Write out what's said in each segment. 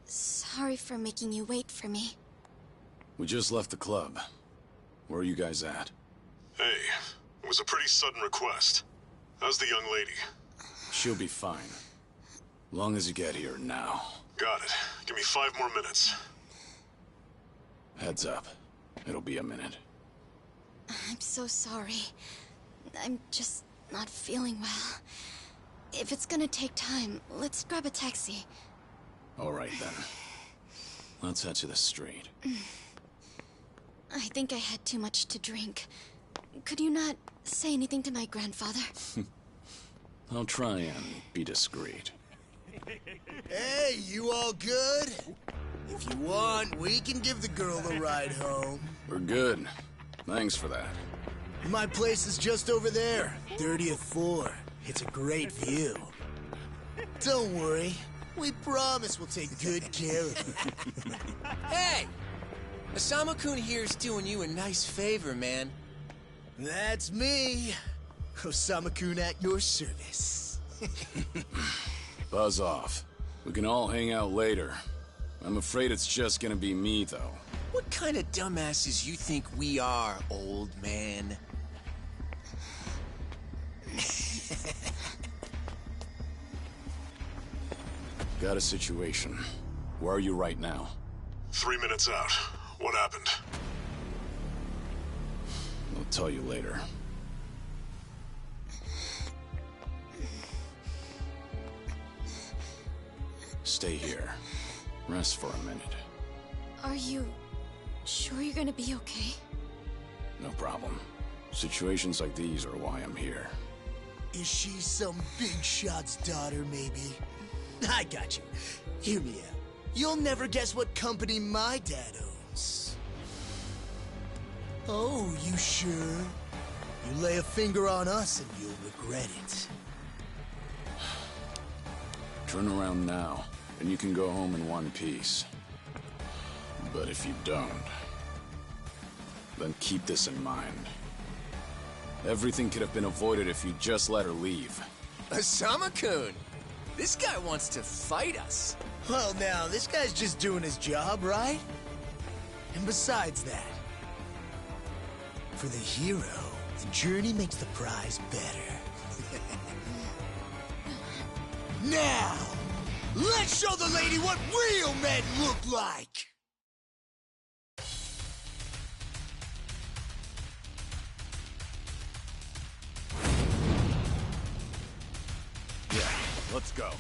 Sorry for making you wait for me. We just left the club. Where are you guys at? Hey, it was a pretty sudden request. How's the young lady? She'll be fine. Long as you get here now. Got it. Give me 5 more minutes. Heads up. It'll be a minute. I'm so sorry. I'm just not feeling well. If it's gonna take time, let's grab a taxi. All right, then. Let's head to the street. I think I had too much to drink. Could you not say anything to my grandfather? I'll try and be discreet. Hey, you all good? If you want, we can give the girl a ride home. We're good. Thanks for that. My place is just over there, 30th floor. It's a great view. Don't worry. We promise we'll take good care of her. Hey! Osama-kun here's doing you a nice favor, man. That's me. Osama-kun at your service. Buzz off. We can all hang out later. I'm afraid it's just gonna be me, though. What kind of dumbasses you think we are, old man? Got a situation. Where are you right now? 3 minutes out. What happened? I'll tell you later. Stay here. Rest for a minute. Are you sure you're gonna be okay? No problem. Situations like these are why I'm here. Is she some big shot's daughter, maybe? I got you. Hear me out. You'll never guess what company my dad owns. Oh, you sure? You lay a finger on us and you'll regret it. Turn around now, and you can go home in one piece. But if you don't, then keep this in mind. Everything could have been avoided if you just let her leave. Osama-kun! This guy wants to fight us. Well, now, this guy's just doing his job, right? And besides that, for the hero, the journey makes the prize better. Now, let's show the lady what real men look like! Yeah, let's go.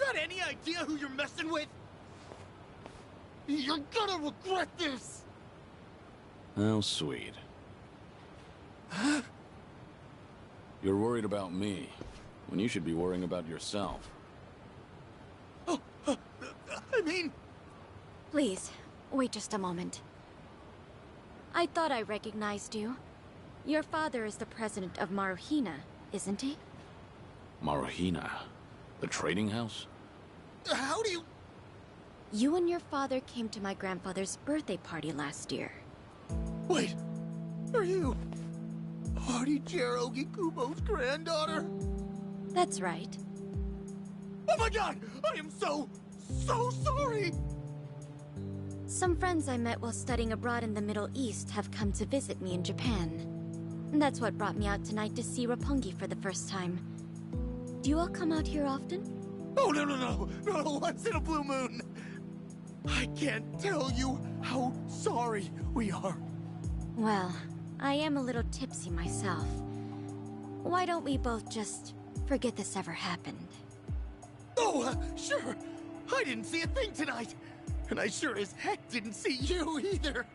got any idea who you're messing with? You're gonna regret this! How sweet. Huh? You're worried about me, when you should be worrying about yourself. Oh, I mean... Please, wait just a moment. I thought I recognized you. Your father is the president of Maruhina, isn't he? Maruhina? The trading house? How do you... You and your father came to my grandfather's birthday party last year. Wait, are you... Artie-Jero Gikubo's granddaughter? That's right. Oh my god! I am so sorry! Some friends I met while studying abroad in the Middle East have come to visit me in Japan. And that's what brought me out tonight to see Roppongi for the first time. Do you all come out here often? Oh, no, once in a blue moon! I can't tell you how sorry we are. Well, I am a little tipsy myself. Why don't we both just forget this ever happened? Oh, sure. I didn't see a thing tonight. And I sure as heck didn't see you either.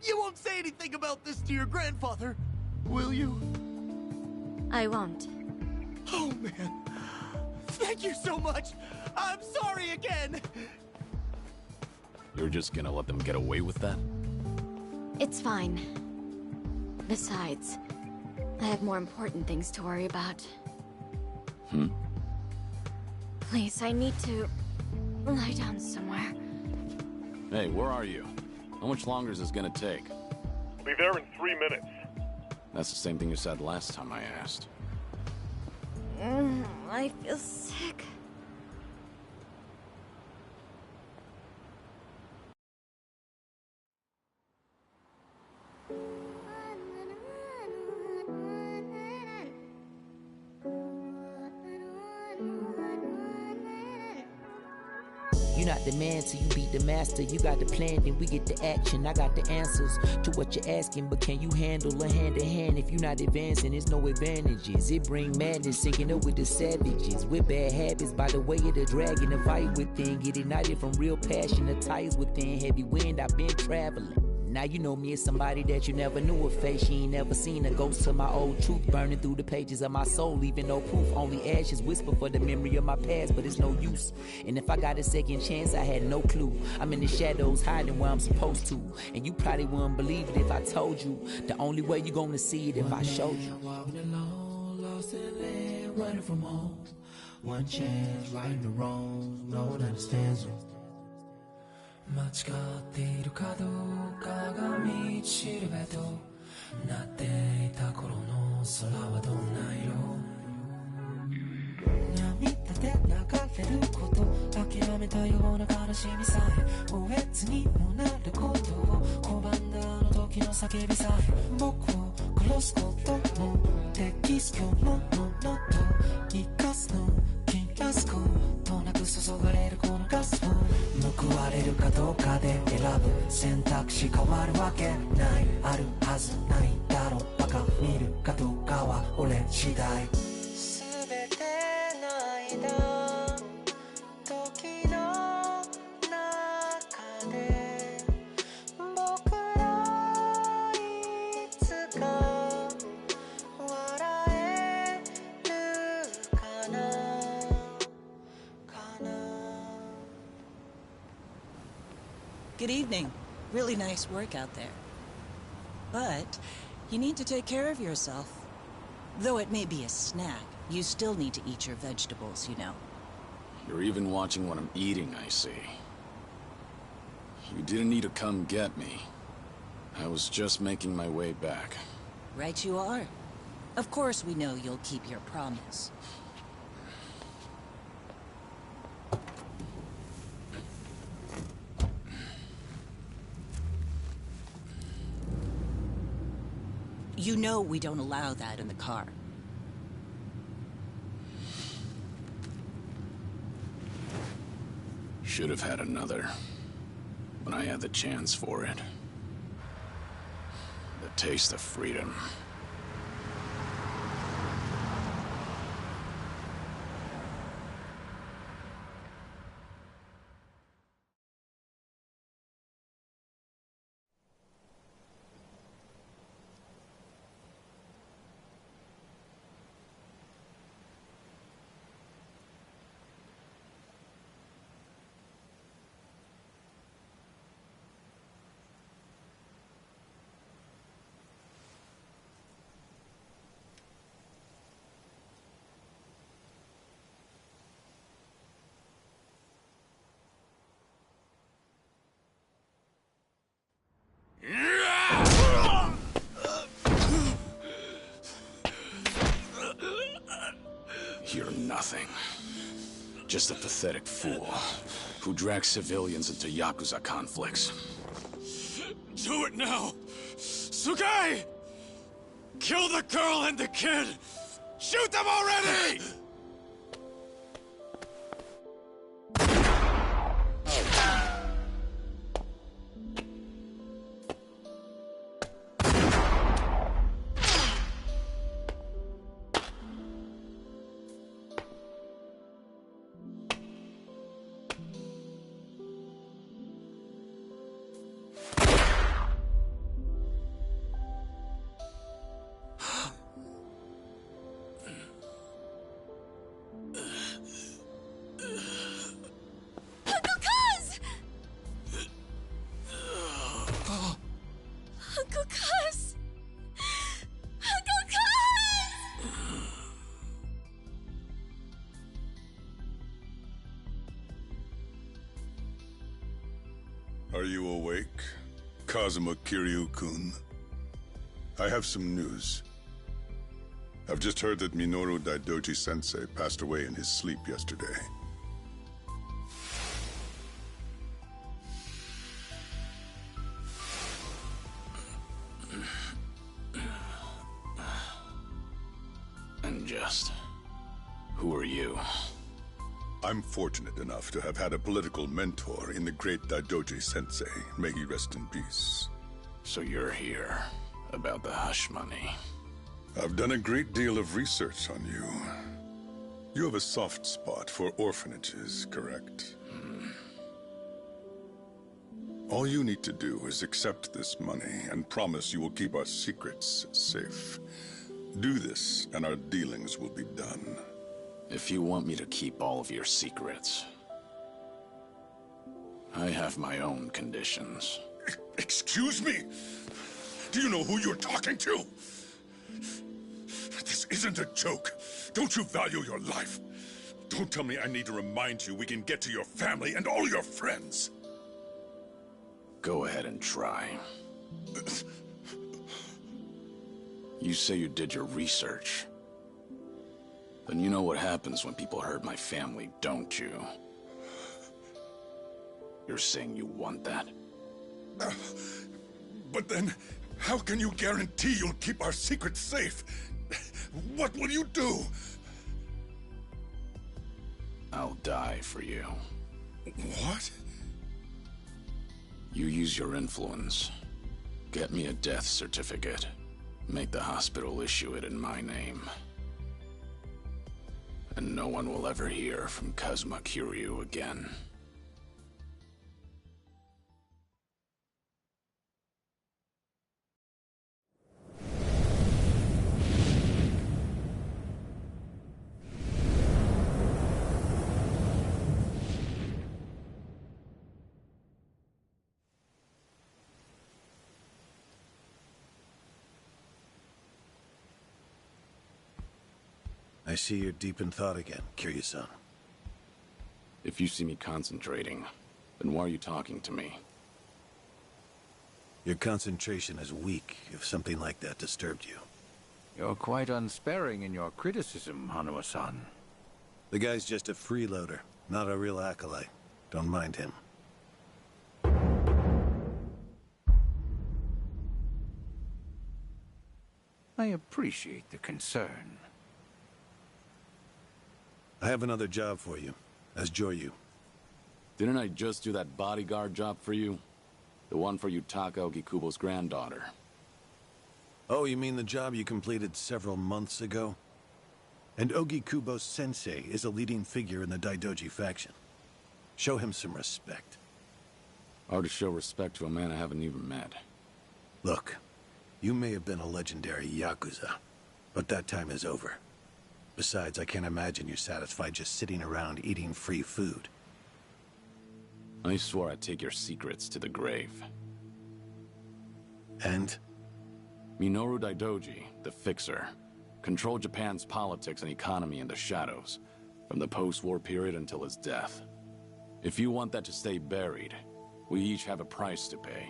You won't say anything about this to your grandfather, will you? I won't. Oh, man. Thank you so much. I'm sorry again. You're just gonna let them get away with that? It's fine. Besides, I have more important things to worry about. Please, I need to lie down somewhere. Hey, where are you? How much longer is this gonna take? Be there in 3 minutes. That's the same thing you said last time I asked. I feel sick. You not the man till you beat the master. You got the plan, then we get the action. I got the answers to what you're asking, but can you handle a hand to hand? If you not advancing, there's no advantages. It bring madness, sinking up with the savages. With bad habits, by the way of the dragon, the fight within. Get ignited from real passion, the ties within. Heavy wind, I've been traveling. Now you know me as somebody that you never knew a face. You ain't never seen a ghost to my old truth burning through the pages of my soul, leaving no proof. Only ashes whisper for the memory of my past, but it's no use. And if I got a second chance, I had no clue. I'm in the shadows hiding where I'm supposed to. And you probably wouldn't believe it if I told you. The only way you gonna see it if I showed you. Walking alone, lost in land, running from home. One chance, righting the wrongs, no one understands them. 間違っているかどうかが道しるべとなっていた頃の空はどんな色涙で流れること諦めたような悲しみさえおえつにもなることを拒んだあの時の叫びさえ僕を殺すことも適す今日のものと生かすの切らすことなく注がれるこのガスを報われるかどうかで選ぶ選択肢変わるわけないあるはずないだろうバカ見るかどうかは俺次第全ての間時の中で僕らいつか笑えるかな Good evening. Really nice work out there. But you need to take care of yourself. Though it may be a snack, you still need to eat your vegetables, you know. You're even watching what I'm eating, I see. You didn't need to come get me. I was just making my way back. Right you are. Of course we know you'll keep your promise. You know we don't allow that in the car. Should have had another. When I had the chance for it. The taste of freedom. nothing. Just a pathetic fool who drags civilians into Yakuza conflicts. Do it now! Sugai! Kill the girl and the kid! Shoot them already! Are you awake, Kazuma Kiryu-kun? I have some news. I've just heard that Minoru Daidoji-sensei passed away in his sleep yesterday. And just... who are you? I'm fortunate enough to have had a political mentor in the great Daidoji-sensei. May he rest in peace. So you're here about the hush money. I've done a great deal of research on you. You have a soft spot for orphanages, correct? All you need to do is accept this money and promise you will keep our secrets safe. Do this, and our dealings will be done. If you want me to keep all of your secrets, I have my own conditions. Excuse me? Do you know who you're talking to? This isn't a joke. Don't you value your life? Don't tell me I need to remind you we can get to your family and all your friends. Go ahead and try. You say you did your research. Then you know what happens when people hurt my family, don't you? You're saying you want that? But then, how can you guarantee you'll keep our secrets safe? What will you do? I'll die for you. What? You use your influence. Get me a death certificate. Make the hospital issue it in my name. And no one will ever hear from Kazuma Kiryu again. I see you're deep in thought again, Kiryu-san. If you see me concentrating, then why are you talking to me? Your concentration is weak if something like that disturbed you. You're quite unsparing in your criticism, Hanuma-san. The guy's just a freeloader, not a real acolyte. Don't mind him. I appreciate the concern. I have another job for you, as Joryu. Didn't I just do that bodyguard job for you? The one for Yutaka Ogikubo's granddaughter. Oh, you mean the job you completed several months ago? And Ogikubo Sensei is a leading figure in the Daidoji faction. Show him some respect. Hard to show respect to a man I haven't even met. Look, you may have been a legendary Yakuza, but that time is over. Besides, I can't imagine you're satisfied just sitting around eating free food. I swore I'd take your secrets to the grave. And? Minoru Daidoji, the Fixer, controlled Japan's politics and economy in the shadows, from the post-war period until his death. If you want that to stay buried, we each have a price to pay.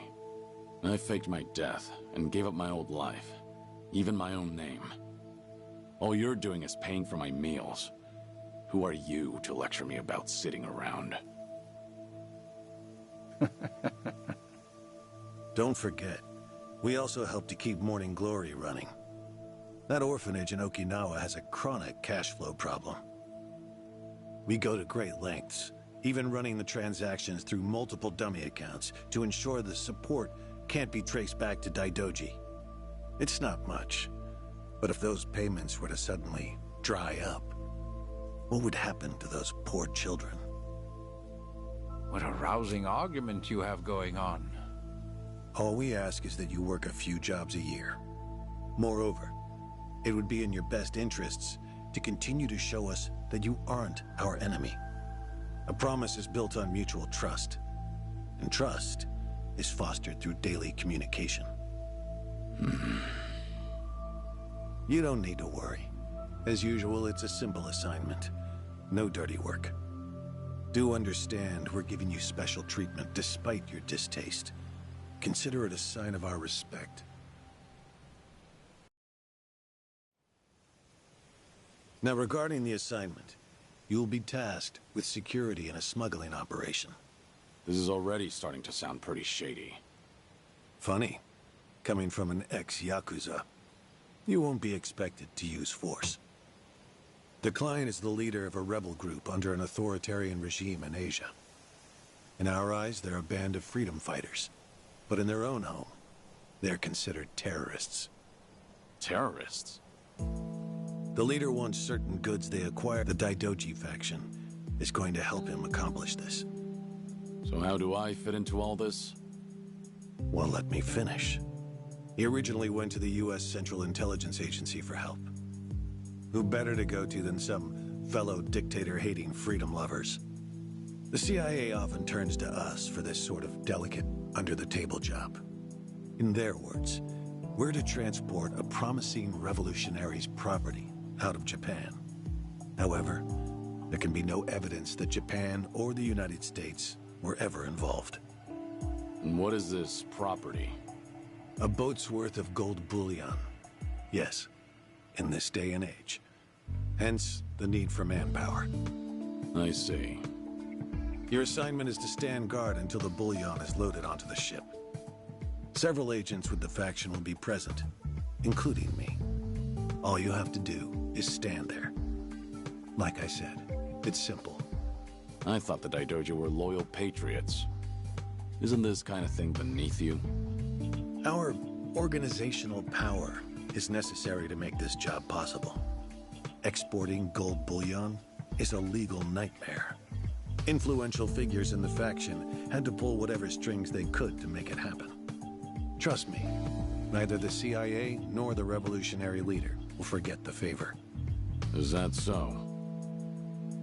I faked my death and gave up my old life, even my own name. All you're doing is paying for my meals. Who are you to lecture me about sitting around? Don't forget, we also help to keep Morning Glory running. That orphanage in Okinawa has a chronic cash flow problem. We go to great lengths, even running the transactions through multiple dummy accounts to ensure the support can't be traced back to Daidoji. It's not much, but if those payments were to suddenly dry up, what would happen to those poor children? What a rousing argument you have going on. All we ask is that you work a few jobs a year. Moreover, it would be in your best interests to continue to show us that you aren't our enemy. A promise is built on mutual trust, and trust is fostered through daily communication. You don't need to worry. As usual, it's a simple assignment. No dirty work. Do understand we're giving you special treatment despite your distaste. Consider it a sign of our respect. Now, regarding the assignment, you'll be tasked with security in a smuggling operation. This is already starting to sound pretty shady. Funny, coming from an ex-Yakuza. You won't be expected to use force. The client is the leader of a rebel group under an authoritarian regime in Asia. In our eyes, they're a band of freedom fighters. But in their own home, they're considered terrorists. Terrorists? The leader wants certain goods they acquire. The Daidoji faction is going to help him accomplish this. So how do I fit into all this? Well, let me finish. He originally went to the U.S. Central Intelligence Agency for help. Who better to go to than some fellow dictator-hating freedom lovers? The CIA often turns to us for this sort of delicate, under-the-table job. In their words, we're to transport a promising revolutionary's property out of Japan. However, there can be no evidence that Japan or the United States were ever involved. And what is this property? A boat's worth of gold bullion. Yes, in this day and age. Hence, the need for manpower. I see. Your assignment is to stand guard until the bullion is loaded onto the ship. Several agents with the faction will be present, including me. All you have to do is stand there. Like I said, it's simple. I thought the Daidoji were loyal patriots. Isn't this kind of thing beneath you? Our organizational power is necessary to make this job possible. Exporting gold bullion is a legal nightmare. Influential figures in the faction had to pull whatever strings they could to make it happen. Trust me, neither the CIA nor the revolutionary leader will forget the favor. Is that so?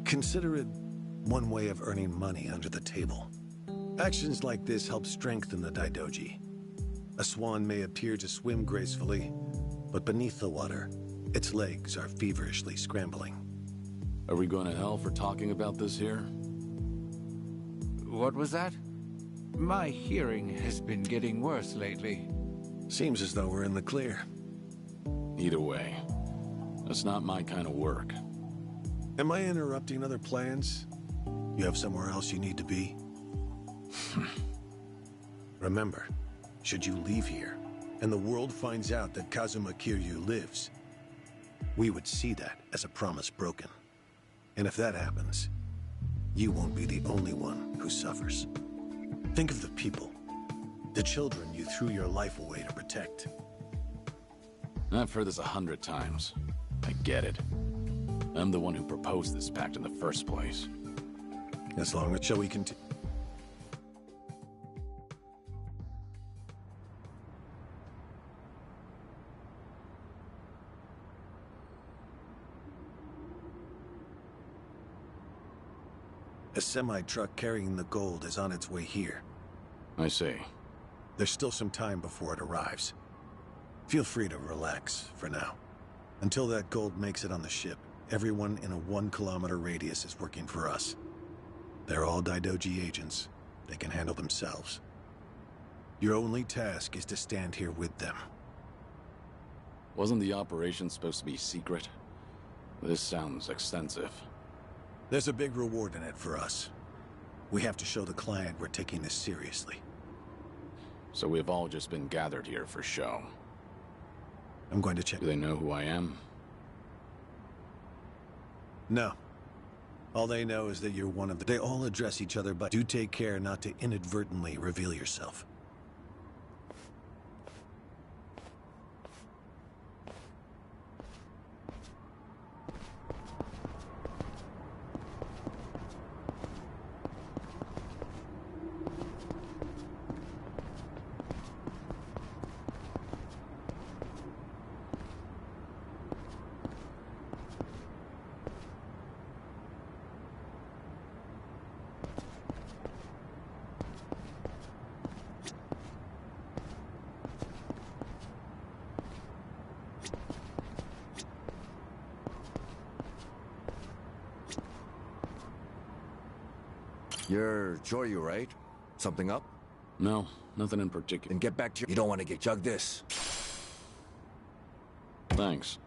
Consider it one way of earning money under the table. Actions like this help strengthen the Daidoji. A swan may appear to swim gracefully, but beneath the water, its legs are feverishly scrambling. Are we going to hell for talking about this here? What was that? My hearing has been getting worse lately. Seems as though we're in the clear. Either way, that's not my kind of work. Am I interrupting other plans? You have somewhere else you need to be? Remember, should you leave here, and the world finds out that Kazuma Kiryu lives, we would see that as a promise broken. And if that happens, you won't be the only one who suffers. Think of the people, the children you threw your life away to protect. I've heard this 100 times. I get it. I'm the one who proposed this pact in the first place. As long as shall we continue? A semi-truck carrying the gold is on its way here. I see. There's still some time before it arrives. Feel free to relax for now. Until that gold makes it on the ship, everyone in a 1-kilometer radius is working for us. They're all Daidoji agents. They can handle themselves. Your only task is to stand here with them. Wasn't the operation supposed to be secret? This sounds extensive. There's a big reward in it for us. We have to show the client we're taking this seriously. So we've all just been gathered here for show. I'm going to check. Do they know who I am? No. All they know is that you're one of the... They all address each other, but do take care not to inadvertently reveal yourself. You're Joryu, right? Something up? No, nothing in particular. Then get back to your... You don't want to get jugged this. Thanks.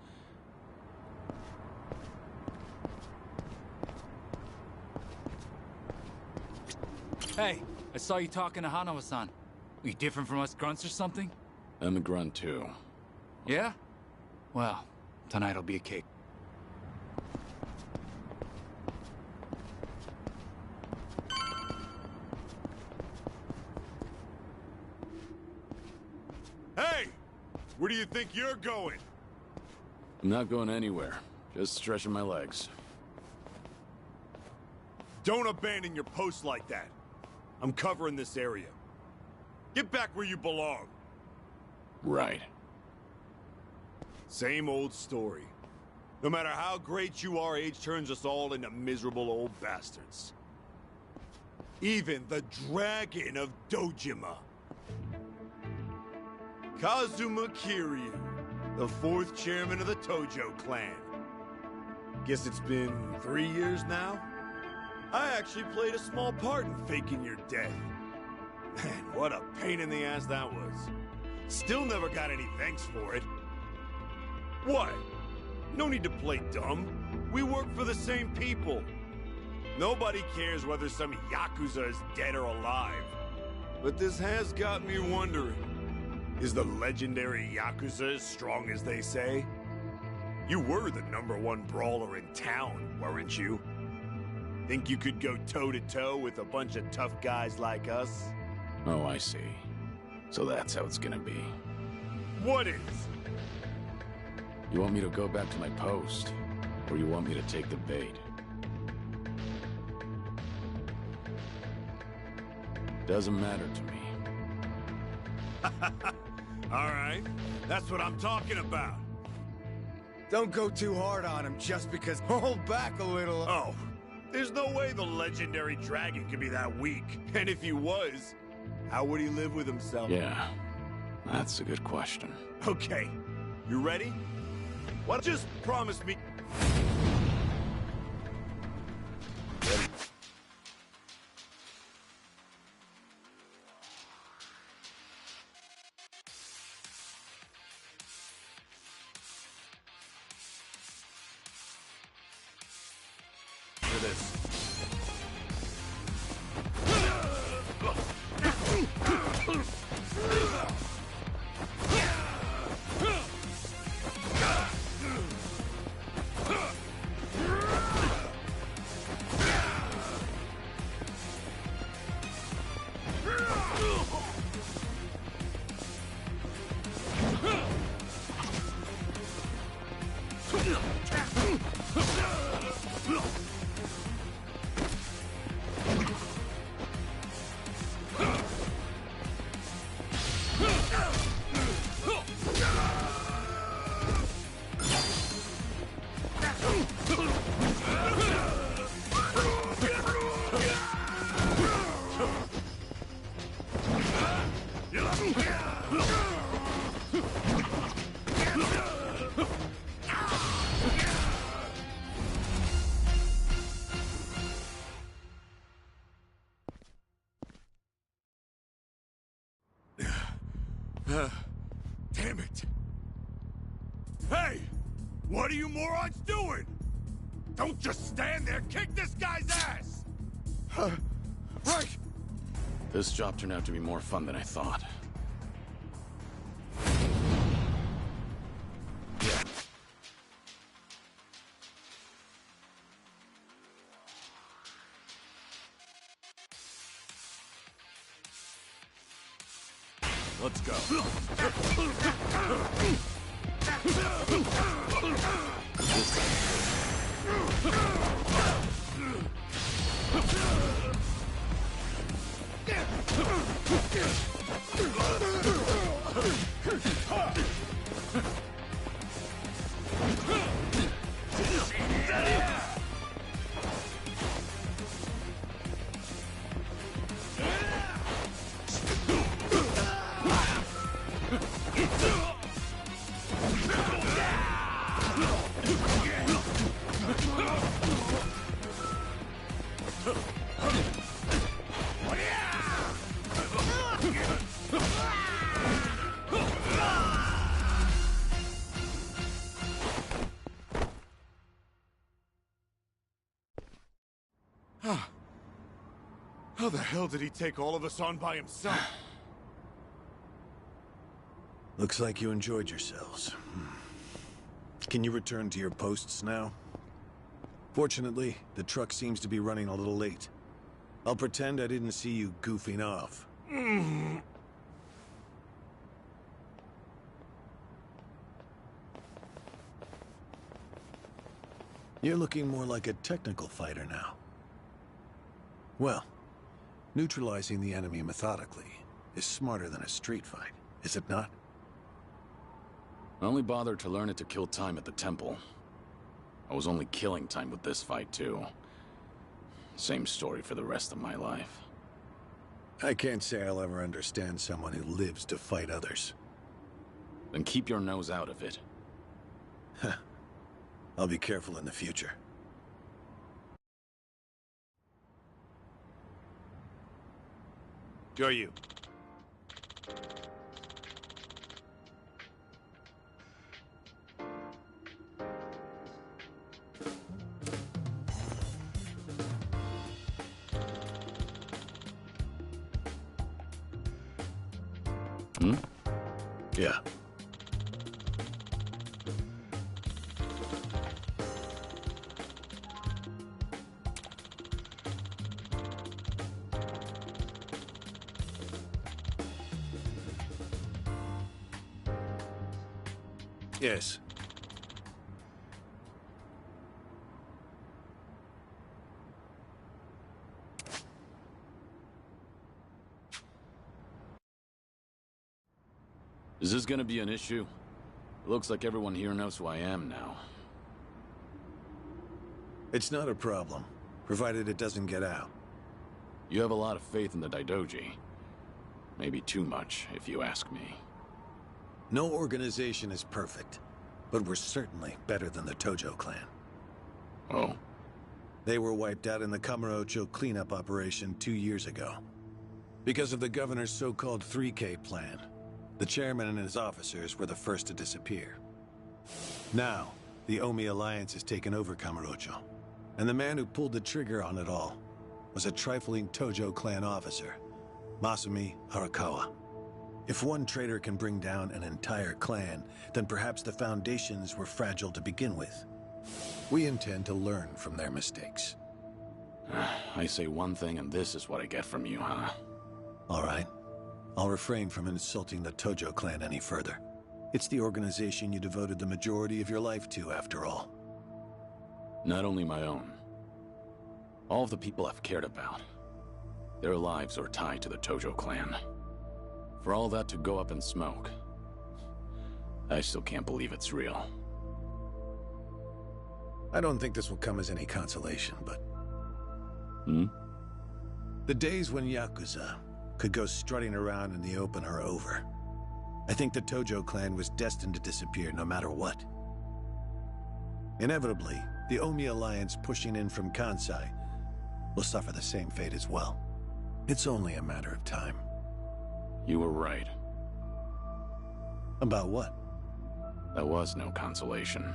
Hey, I saw you talking to Hanawa-san. Are you different from us grunts or something? I'm a grunt too. Yeah? Well, tonight'll be a cake. Hey! Where do you think you're going? I'm not going anywhere. Just stretching my legs. Don't abandon your post like that. I'm covering this area. Get back where you belong. Right. Same old story. No matter how great you are, age turns us all into miserable old bastards. Even the Dragon of Dojima. Kazuma Kiryu, the 4th chairman of the Tojo clan. Guess it's been 3 years now? I actually played a small part in faking your death. Man, what a pain in the ass that was. Still never got any thanks for it. What? No need to play dumb. We work for the same people. Nobody cares whether some Yakuza is dead or alive. But this has got me wondering. Is the legendary Yakuza as strong as they say? You were the #1 brawler in town, weren't you? Think you could go toe-to-toe with a bunch of tough guys like us? Oh, I see. So that's how it's gonna be. What is? You want me to go back to my post? Or you want me to take the bait? Doesn't matter to me. Alright, that's what I'm talking about. Don't go too hard on him just because... Hold back a little. Oh, there's no way the legendary dragon could be that weak. And if he was, how would he live with himself? Yeah, that's a good question. Okay, you ready? What? Just promise me... Ready? For this. Damn it. Hey! What are you morons doing? Don't just stand there! Kick this guy's ass! Right! This job turned out to be more fun than I thought. Let's go. How the hell did he take all of us on by himself? Looks like you enjoyed yourselves. Can you return to your posts now? Fortunately, the truck seems to be running a little late. I'll pretend I didn't see you goofing off. You're looking more like a technical fighter now. Well, neutralizing the enemy methodically is smarter than a street fight, is it not? I only bothered to learn it to kill time at the temple. I was only killing time with this fight, too. Same story for the rest of my life. I can't say I'll ever understand someone who lives to fight others. Then keep your nose out of it. I'll be careful in the future. Go you. Yeah. Yes. Is this gonna be an issue? It looks like everyone here knows who I am now. It's not a problem, provided it doesn't get out. You have a lot of faith in the Daidoji. Maybe too much, if you ask me. No organization is perfect, but we're certainly better than the Tojo clan. Oh? They were wiped out in the Kamurocho cleanup operation 2 years ago. Because of the governor's so-called 3K plan, the chairman and his officers were the first to disappear. Now, the Omi Alliance has taken over Kamurocho, and the man who pulled the trigger on it all was a trifling Tojo clan officer, Masumi Arakawa. If one traitor can bring down an entire clan, then perhaps the foundations were fragile to begin with. We intend to learn from their mistakes. I say one thing and this is what I get from you, huh? All right. I'll refrain from insulting the Tojo clan any further. It's the organization you devoted the majority of your life to, after all. Not only my own. All of the people I've cared about. Their lives are tied to the Tojo clan. For all that to go up in smoke, I still can't believe it's real. I don't think this will come as any consolation, but... The days when Yakuza could go strutting around in the open are over. I think the Tojo clan was destined to disappear no matter what. Inevitably, the Omi Alliance pushing in from Kansai will suffer the same fate as well. It's only a matter of time. You were right. About what? That was no consolation.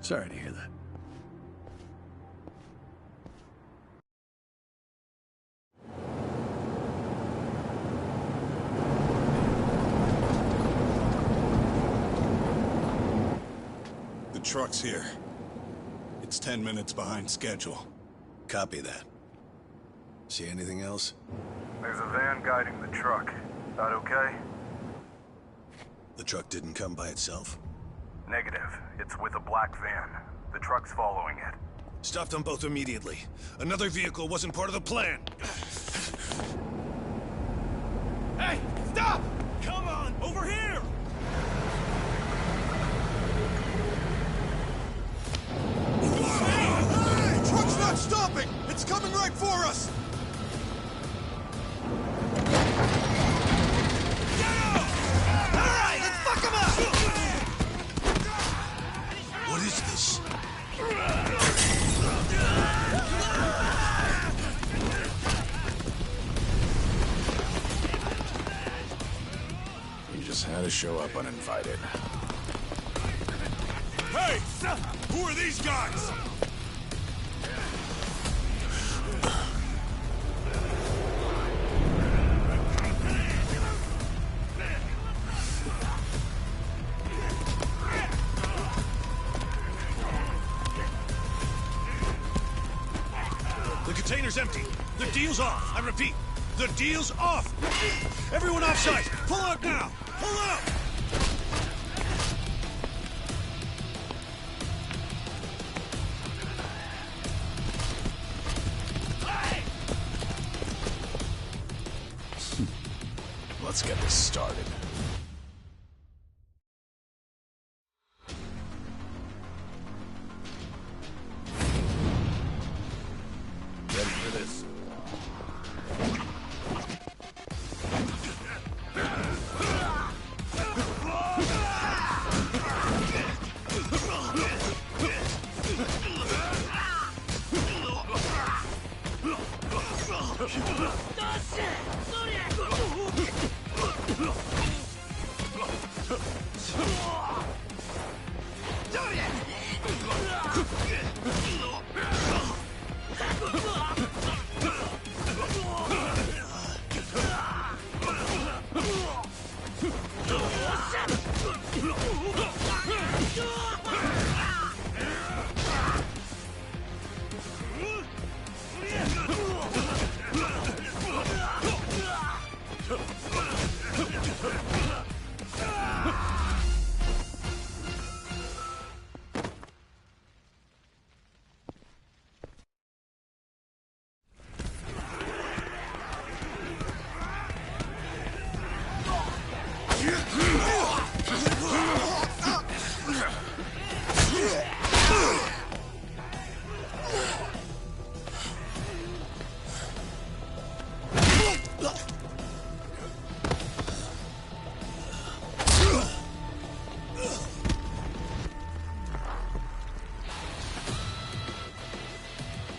Sorry to hear that. The truck's here. It's 10 minutes behind schedule. Copy that. See anything else? There's a van guiding the truck. That okay? The truck didn't come by itself? Negative. It's with a black van. The truck's following it. Stop them both immediately. Another vehicle wasn't part of the plan. Hey, stop! Come on, over here! Hey! Truck's not stopping! It's coming right for us! Alright, let's fuck him up! What is this? You just had to show up uninvited. Hey! Who are these guys? The container's empty. The deal's off. I repeat, the deal's off. Everyone offside. Pull out now. Pull out. Let's get this started. Ready for this?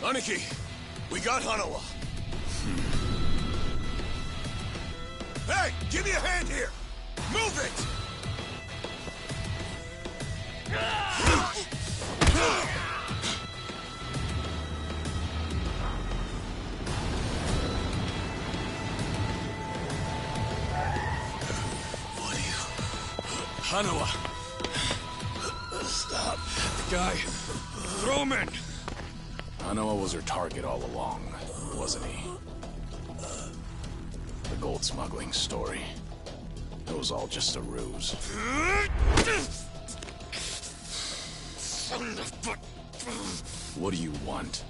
Aniki, we got Hanawa. Hey, give me a hand here. Move it! What are you... Hanawa. Stop. The guy. Throw him in. Hanawa was her target all along, wasn't he? The gold smuggling story. It was all just a ruse. Son of a... What do you want?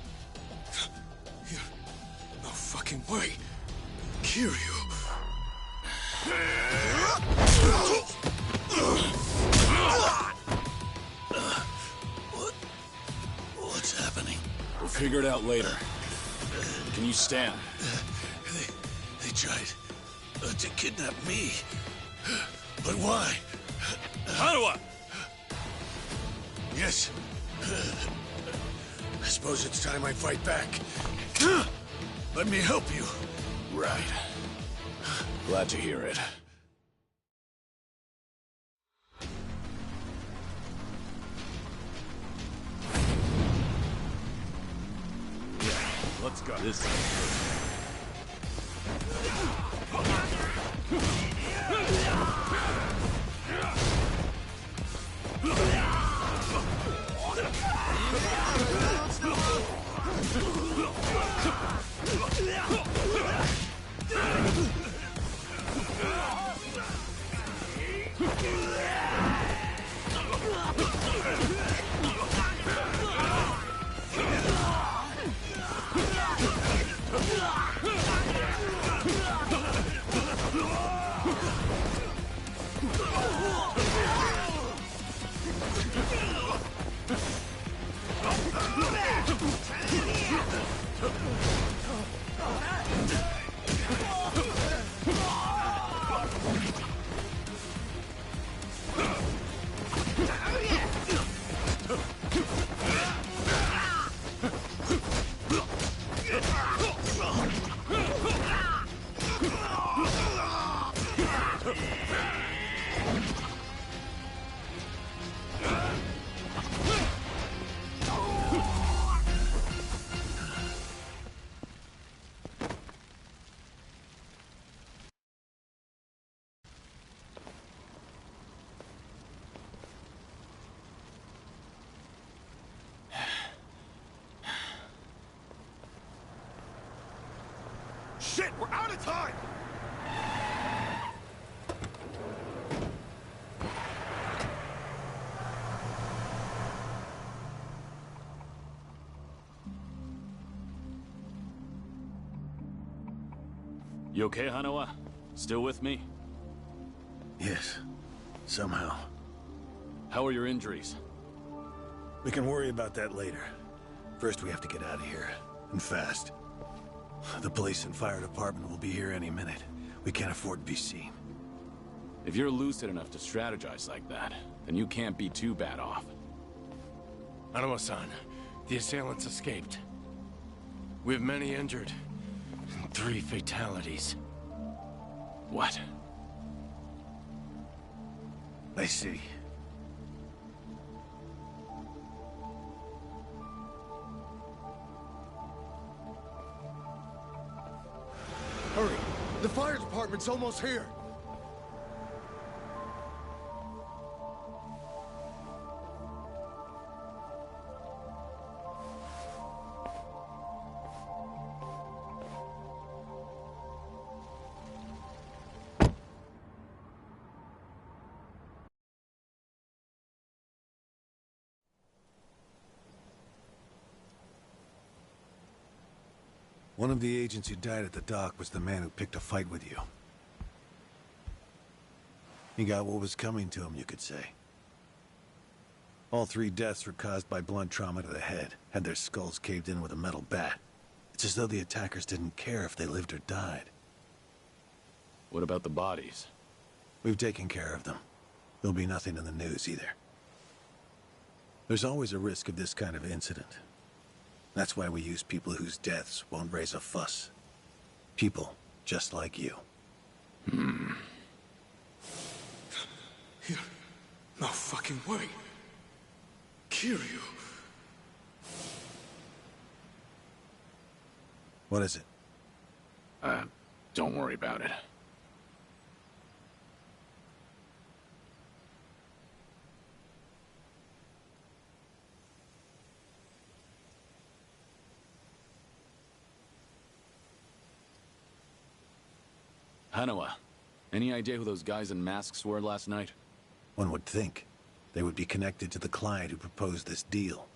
No fucking way. Kiryu. What's happening? We'll figure it out later. Can you stand? They tried to kidnap me. But why? Hanawa! Yes. I suppose it's time I fight back. Let me help you. Right. Glad to hear it. This Shit, we're out of time! You okay, Hanawa? Still with me? Yes. Somehow. How are your injuries? We can worry about that later. First, we have to get out of here. And fast. The police and fire department will be here any minute. We can't afford to be seen. If you're lucid enough to strategize like that, then you can't be too bad off. Hanawa-san, the assailants escaped. We have many injured. And 3 fatalities. What? I see. Hurry! The fire department's almost here! One of the agents who died at the dock was the man who picked a fight with you. He got what was coming to him, you could say. All 3 deaths were caused by blunt trauma to the head, had their skulls caved in with a metal bat. It's as though the attackers didn't care if they lived or died. What about the bodies? We've taken care of them. There'll be nothing in the news either. There's always a risk of this kind of incident. That's why we use people whose deaths won't raise a fuss. People just like you. No fucking way. Kiryu. What is it? Don't worry about it. Hanawa, any idea who those guys in masks were last night? One would think they would be connected to the client who proposed this deal.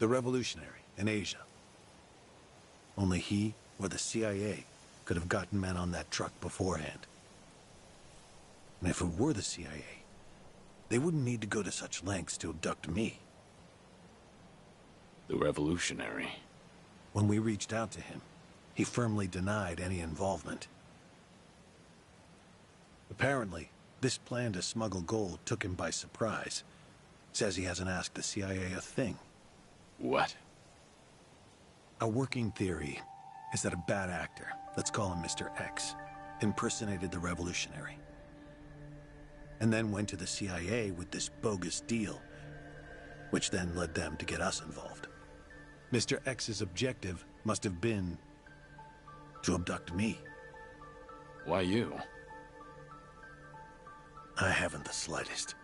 The revolutionary in Asia. Only he or the CIA could have gotten men on that truck beforehand. And if it were the CIA, they wouldn't need to go to such lengths to abduct me. The revolutionary. When we reached out to him, he firmly denied any involvement. Apparently, this plan to smuggle gold took him by surprise. Says he hasn't asked the CIA a thing. What? A working theory is that a bad actor, let's call him Mr. X, impersonated the revolutionary. And then went to the CIA with this bogus deal, which then led them to get us involved. Mr. X's objective must have been to abduct me. Why you? I haven't the slightest.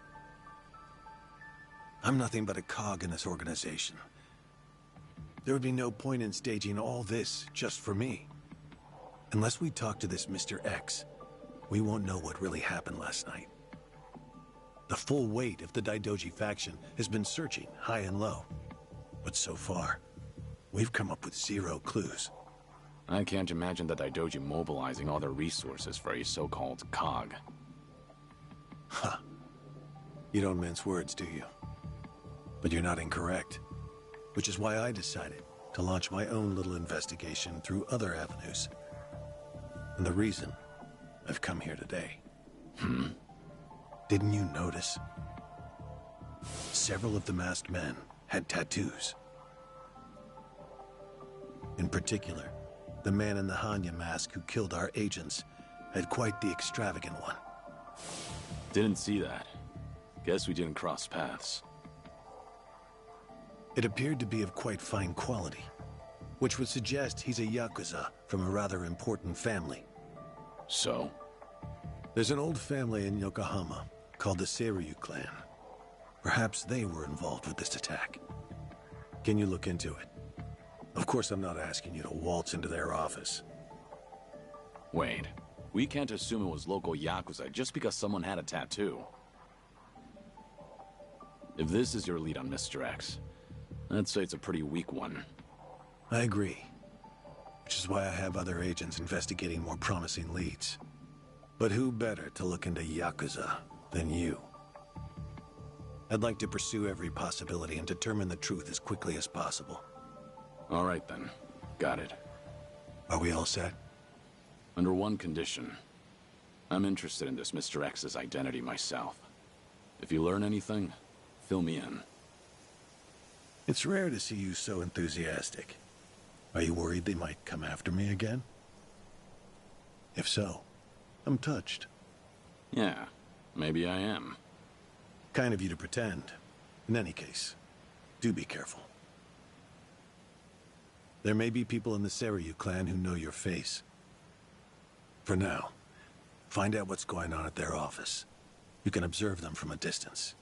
I'm nothing but a cog in this organization. There would be no point in staging all this just for me. Unless we talk to this Mr. X, we won't know what really happened last night. The full weight of the Daidoji faction has been searching high and low. But so far, we've come up with 0 clues. I can't imagine the Daidoji mobilizing all their resources for a so-called cog. Huh. You don't mince words, do you? But you're not incorrect. Which is why I decided to launch my own little investigation through other avenues. And the reason I've come here today. Didn't you notice? Several of the masked men had tattoos. In particular, the man in the Hanya mask who killed our agents had quite the extravagant one. Didn't see that. Guess we didn't cross paths. It appeared to be of quite fine quality, which would suggest he's a Yakuza from a rather important family. So? There's an old family in Yokohama called the Seiryu clan. Perhaps they were involved with this attack. Can you look into it? Of course, I'm not asking you to waltz into their office. Wait, we can't assume it was local Yakuza just because someone had a tattoo. If this is your lead on Mr. X, I'd say it's a pretty weak one. I agree. Which is why I have other agents investigating more promising leads. But who better to look into Yakuza than you? I'd like to pursue every possibility and determine the truth as quickly as possible. All right then. Got it. Are we all set? Under one condition. I'm interested in this Mr. X's identity myself. If you learn anything, fill me in. It's rare to see you so enthusiastic. Are you worried they might come after me again? If so, I'm touched. Yeah, maybe I am. Kind of you to pretend. In any case, do be careful. There may be people in the Seiryu clan who know your face. For now, find out what's going on at their office. You can observe them from a distance.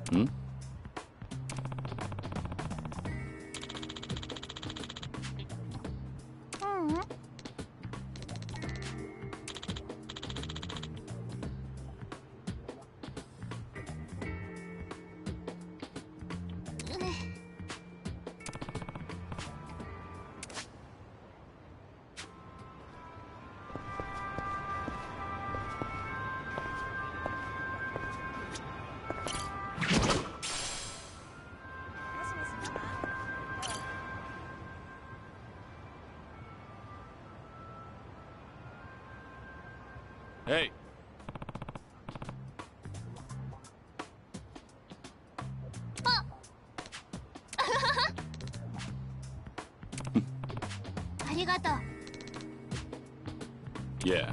Hmm? Hey. Yeah.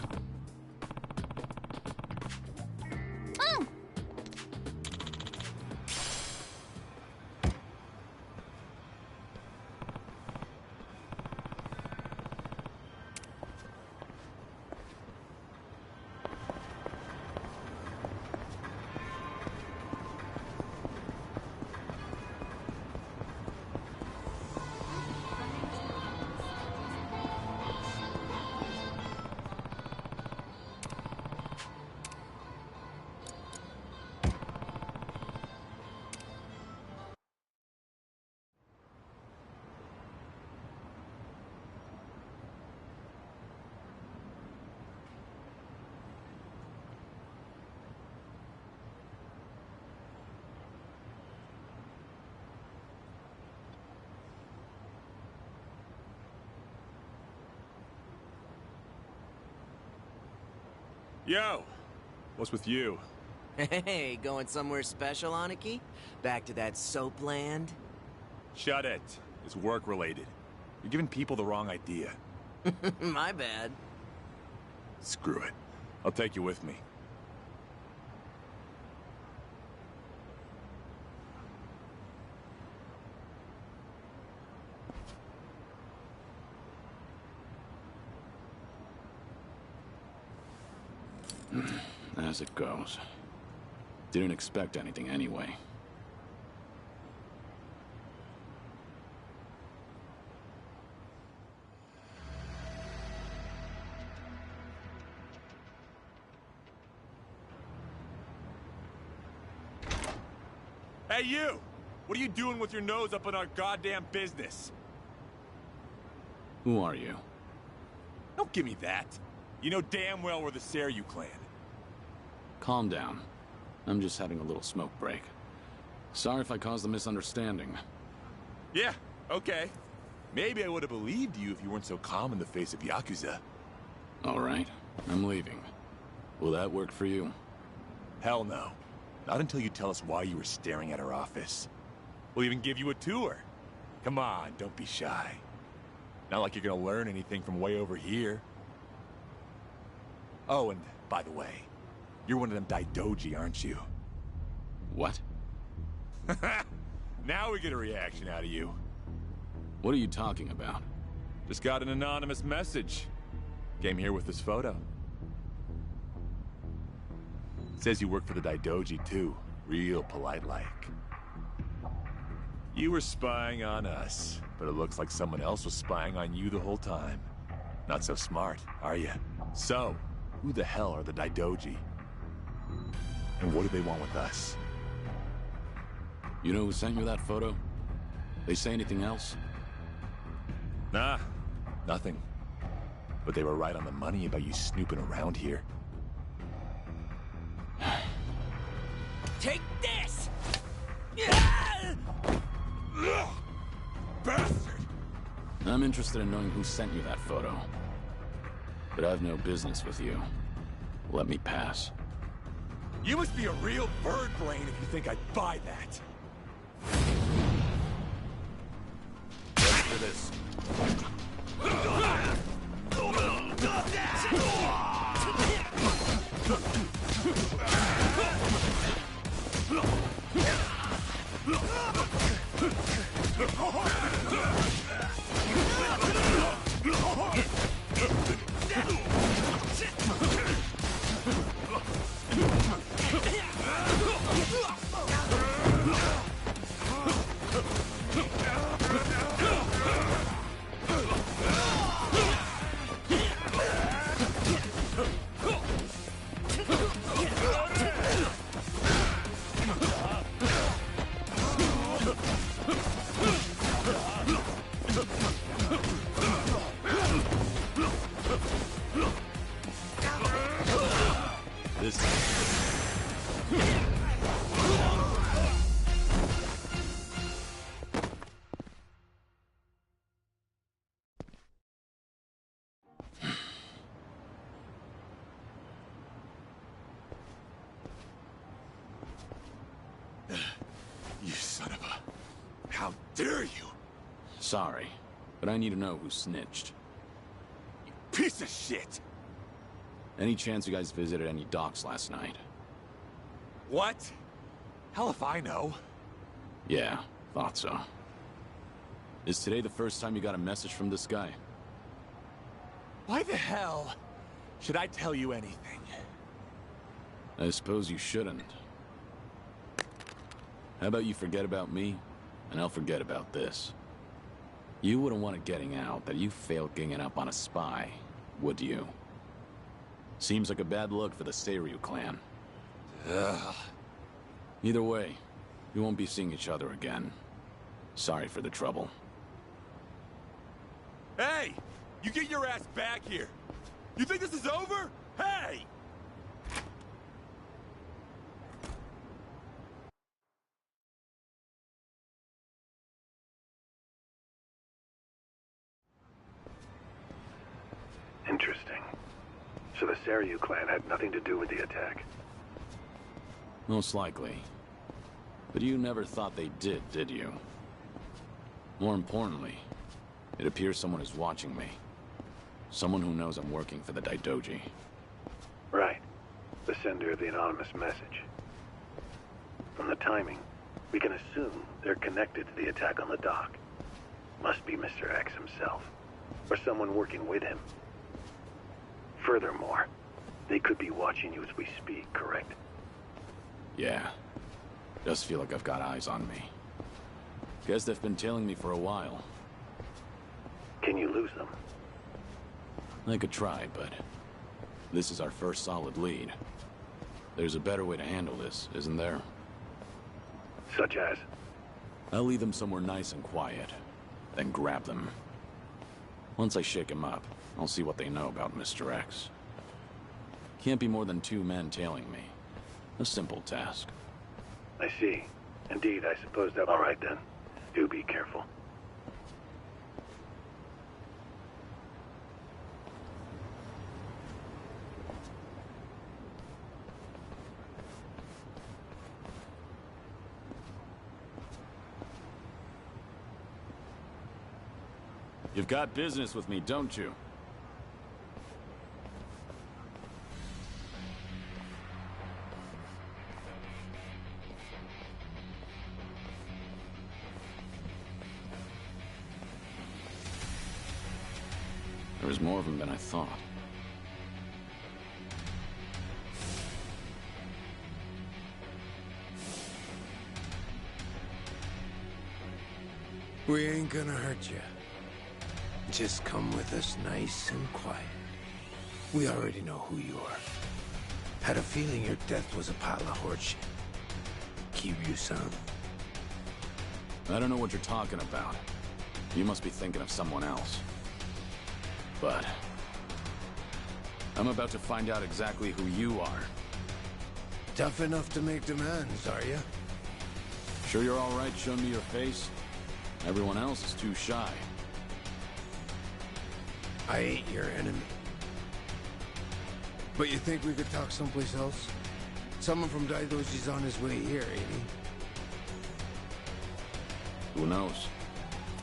Yo, what's with you? Hey, going somewhere special, Aniki? Back to that soap land? Shut it. It's work-related. You're giving people the wrong idea. My bad. Screw it. I'll take you with me. As it goes. Didn't expect anything anyway. Hey, you! What are you doing with your nose up in our goddamn business? Who are you? Don't give me that. You know damn well we're the Seryu clan. Calm down. I'm just having a little smoke break. Sorry if I caused a misunderstanding. Yeah, okay. Maybe I would have believed you if you weren't so calm in the face of Yakuza. All right, I'm leaving. Will that work for you? Hell no. Not until you tell us why you were staring at our office. We'll even give you a tour. Come on, don't be shy. Not like you're gonna learn anything from way over here. Oh, and by the way, you're one of them Daidoji, aren't you? What? Now we get a reaction out of you. What are you talking about? Just got an anonymous message. Came here with this photo. Says you work for the Daidoji too. Real polite-like. You were spying on us, but it looks like someone else was spying on you the whole time. Not so smart, are you? So, who the hell are the Daidoji? And what do they want with us? You know who sent you that photo? They say anything else? Nah, nothing. But they were right on the money about you snooping around here. Take this! Bastard! I'm interested in knowing who sent you that photo. But I've no business with you. Let me pass. You must be a real bird brain if you think I'd buy that. Ready for this. You son of a... How dare you? Sorry, but I need to know who snitched. You piece of shit! Any chance you guys visited any docks last night? What? Hell if I know. Yeah, thought so. Is today the first time you got a message from this guy? Why the hell should I tell you anything? I suppose you shouldn't. How about you forget about me, and I'll forget about this. You wouldn't want it getting out that you failed ganging up on a spy, would you? Seems like a bad look for the Seiryu clan. Ugh. Either way, we won't be seeing each other again. Sorry for the trouble. Hey! You get your ass back here! You think this is over? Hey! Interesting. So the Seiryu clan had nothing to do with the attack? Most likely. But you never thought they did you? More importantly, it appears someone is watching me. Someone who knows I'm working for the Daidoji. Right. The sender of the anonymous message. From the timing, we can assume they're connected to the attack on the dock. Must be Mr. X himself, or someone working with him. Furthermore, they could be watching you as we speak, correct? Yeah. Does feel like I've got eyes on me. Guess they've been tailing me for a while. Can you lose them? I could try, but this is our first solid lead. There's a better way to handle this, isn't there? Such as? I'll lead them somewhere nice and quiet, then grab them. Once I shake them up, I'll see what they know about Mr. X. Can't be more than 2 men tailing me. A simple task. I see. Indeed, I suppose that... All right, then. Do be careful. You've got business with me, don't you? There was more of them than I thought. We ain't gonna hurt you. Just come with us nice and quiet. We already know who you are. Had a feeling your death was a pile of horseshit. Kiryu-san. I don't know what you're talking about. You must be thinking of someone else. But I'm about to find out exactly who you are. Tough enough to make demands, are you? Sure you're all right showing me your face? Everyone else is too shy. I ain't your enemy. But you think we could talk someplace else? Someone from Daidoji's on his way here, ain't he? Who knows?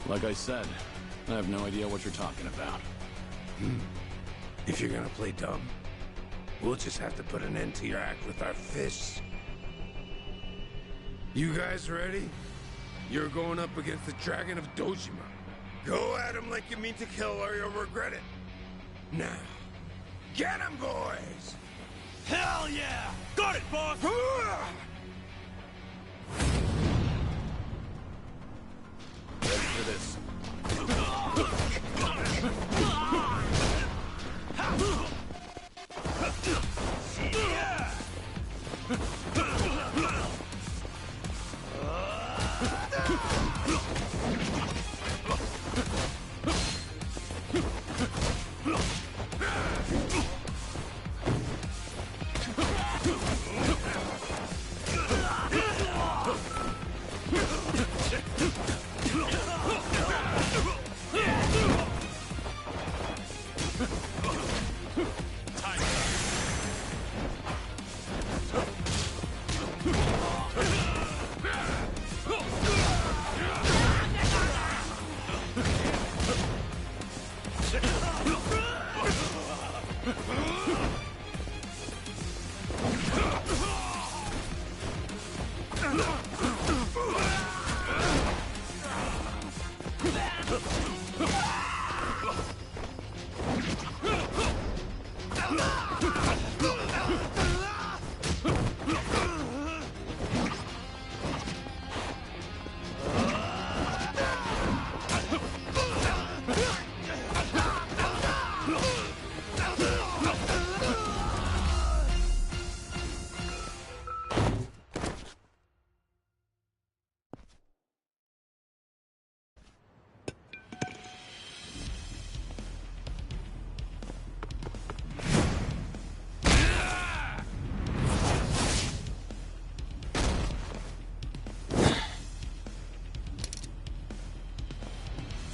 Like I said, I have no idea what you're talking about. If you're gonna play dumb, we'll just have to put an end to your act with our fists. You guys ready? You're going up against the Dragon of Dojima. Go at him like you mean to kill or you'll regret it. Now, get him, boys! Hell yeah! Got it, boss! Ready for this.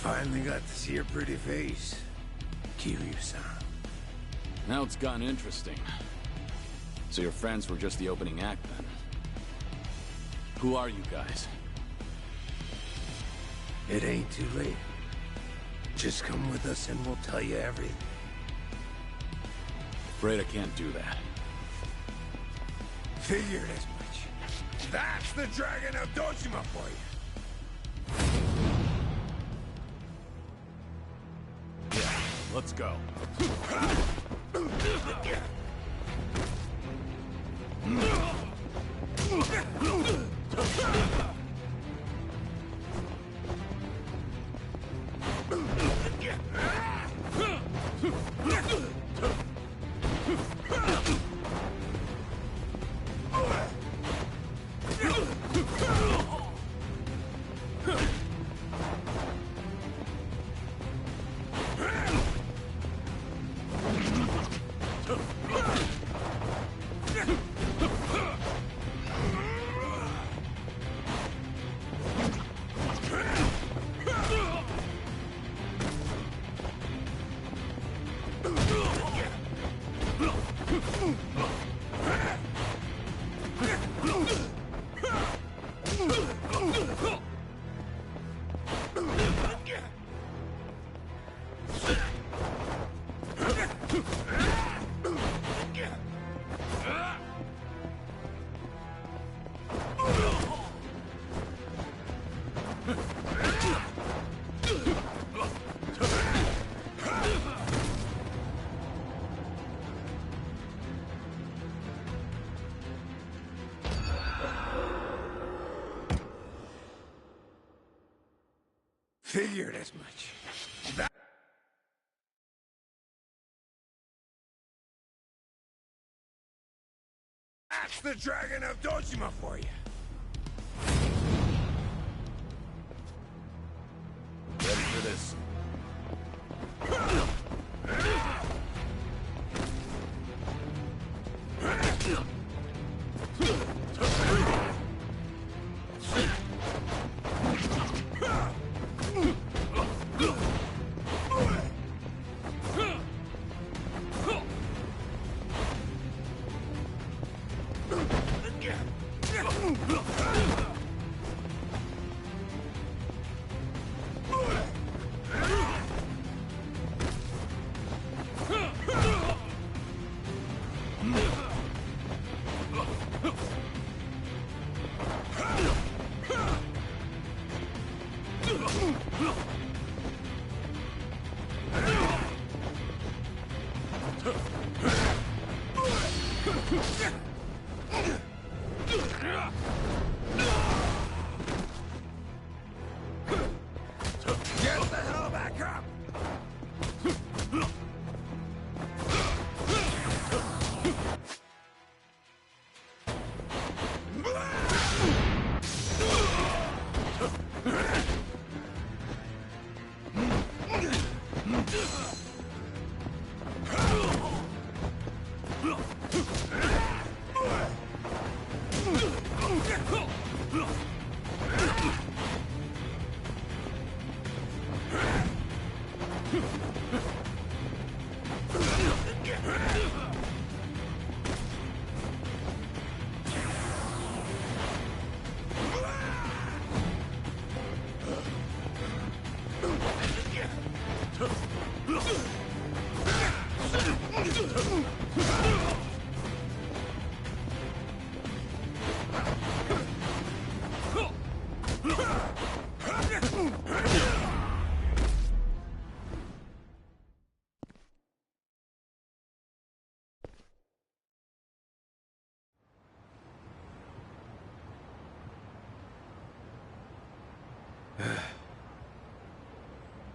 Finally got to see your pretty face, Kiryu-san. Now it's gotten interesting. So your friends were just the opening act, then? Who are you guys? It ain't too late. Just come with us and we'll tell you everything. Afraid I can't do that. Figured as much. That's the Dragon of Dojima for you. Let's go. Figured as much. That's the Dragon of Dojima for you. Ready for this? Get the hell back up!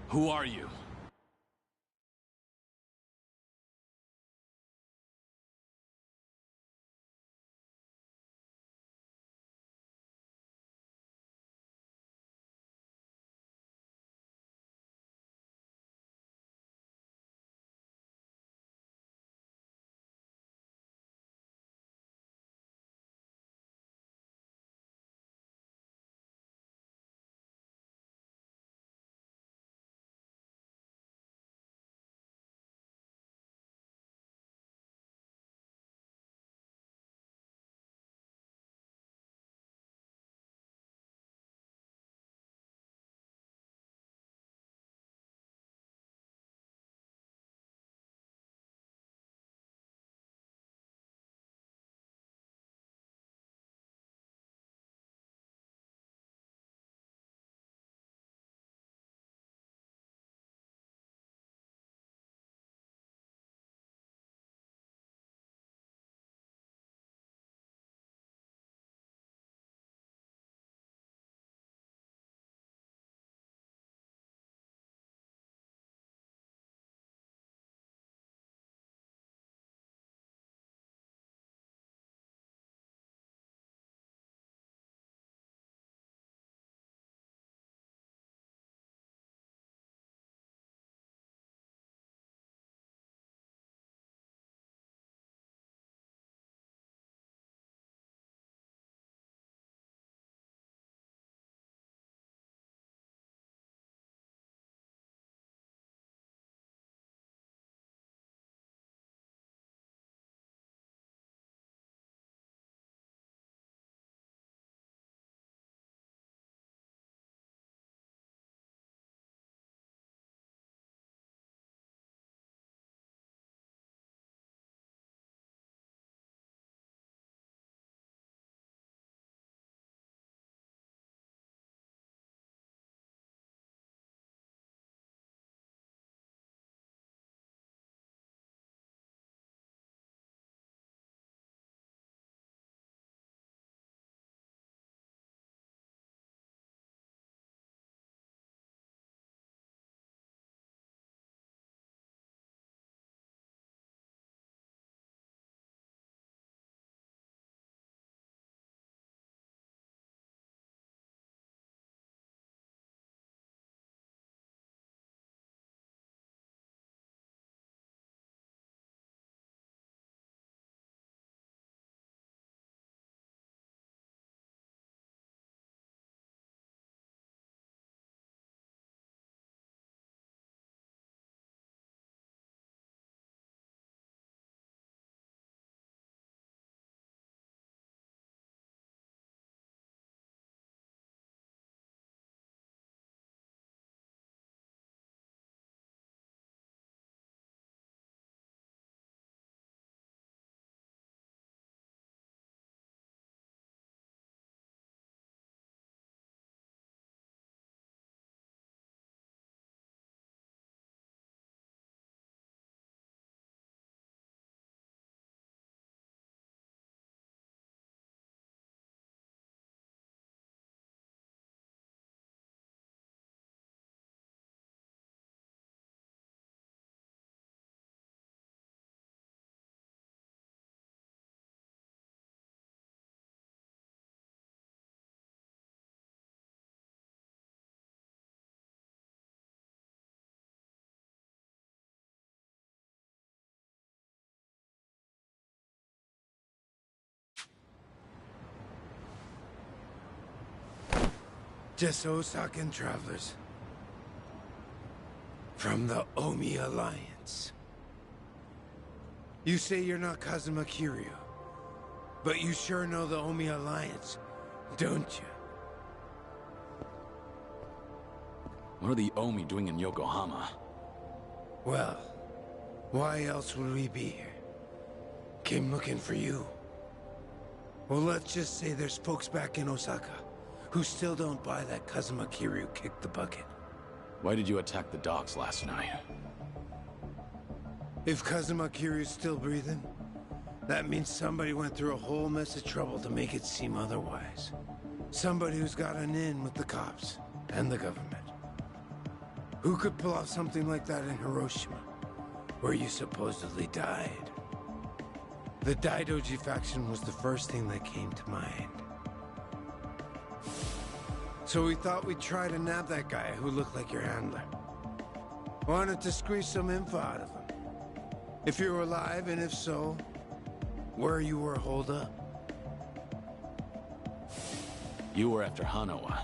Who are you? Just Osakan travelers. From the Omi Alliance. You say you're not Kazuma Kiryu, but you sure know the Omi Alliance, don't you? What are the Omi doing in Yokohama? Well, why else would we be here? Came looking for you. Well, let's just say there's folks back in Osaka who still don't buy that Kazuma Kiryu kicked the bucket. Why did you attack the docks last night? If Kazuma Kiryu's still breathing, that means somebody went through a whole mess of trouble to make it seem otherwise. Somebody who's got an in with the cops. and the government. Who could pull off something like that in Hiroshima, where you supposedly died? The Daidoji faction was the first thing that came to mind. So we thought we'd try to nab that guy who looked like your handler. Wanted to squeeze some info out of him. If you were alive, and if so, where you were holed up. You were after Hanawa.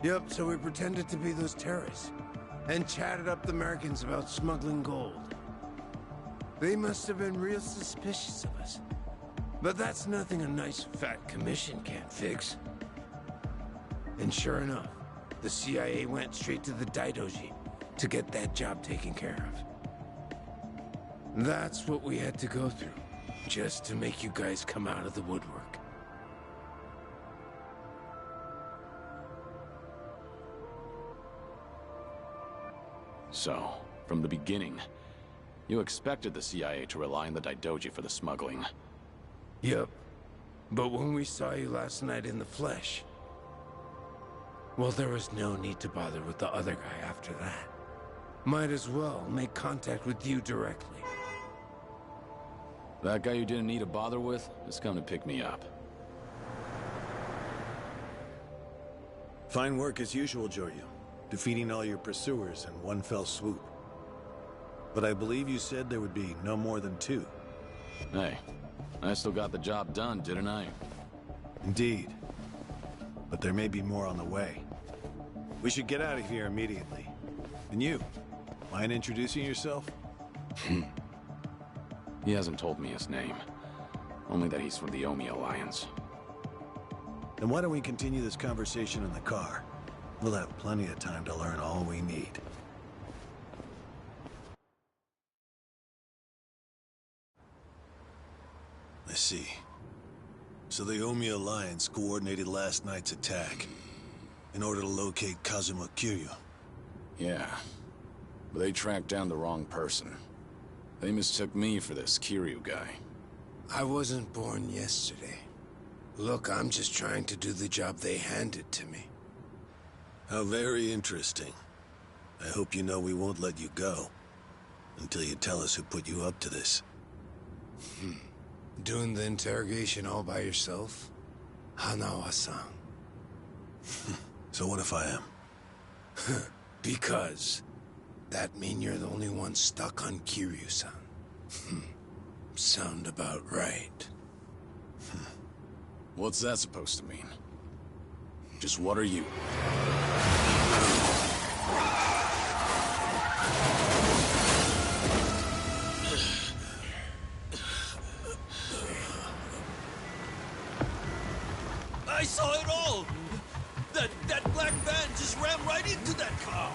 Yep, so we pretended to be those terrorists, and chatted up the Americans about smuggling gold. They must have been real suspicious of us. But that's nothing a nice fat commission can't fix. And sure enough, the CIA went straight to the Daidoji to get that job taken care of. That's what we had to go through, just to make you guys come out of the woodwork. So, from the beginning, you expected the CIA to rely on the Daidoji for the smuggling. Yep. But when we saw you last night in the flesh, well, there was no need to bother with the other guy after that. Might as well make contact with you directly. That guy you didn't need to bother with is come to pick me up. Fine work as usual, Joryu. Defeating all your pursuers in one fell swoop. But I believe you said there would be no more than 2. Hey, I still got the job done, didn't I? Indeed. But there may be more on the way. We should get out of here immediately. And you, mind introducing yourself? He hasn't told me his name. Only that he's from the Omi Alliance. Then why don't we continue this conversation in the car? We'll have plenty of time to learn all we need. I see. So the Omi Alliance coordinated last night's attack in order to locate Kazuma Kiryu. Yeah, but they tracked down the wrong person. They mistook me for this Kiryu guy. I wasn't born yesterday. Look, I'm just trying to do the job they handed to me. How very interesting. I hope you know we won't let you go until you tell us who put you up to this. Doing the interrogation all by yourself? Hanawa-san. So what if I am? Because that mean you're the only one stuck on Kiryu-san. Sound about right. What's that supposed to mean? Just what are you? I saw it all! That black van just ran right into that car!